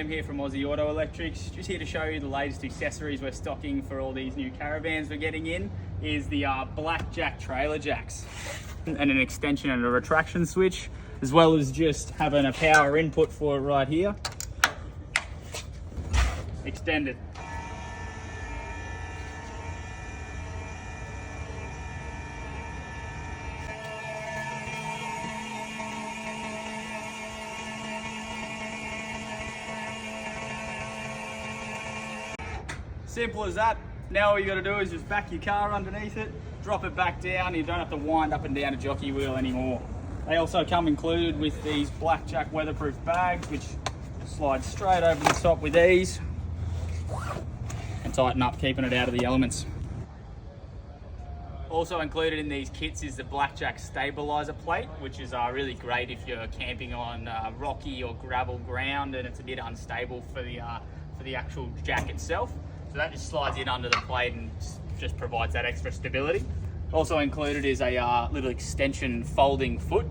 Graham here from Ozzy Auto Electrics. Just here to show you the latest accessories we're stocking for all these new caravans we're getting in. Is the blackjack trailer jacks and an extension and a retraction switch, as well as just having a power input for it right here. Extended. Simple as that. Now all you got to do is just back your car underneath it, drop it back down. You don't have to wind up and down a jockey wheel anymore. They also come included with these blackjack weatherproof bags, which slide straight over the top with ease and tighten up, keeping it out of the elements. Also included in these kits is the blackjack stabilizer plate, which is really great if you're camping on rocky or gravel ground and it's a bit unstable for the actual jack itself. So that just slides in under the plate and just provides that extra stability. Also included is a little extension folding foot,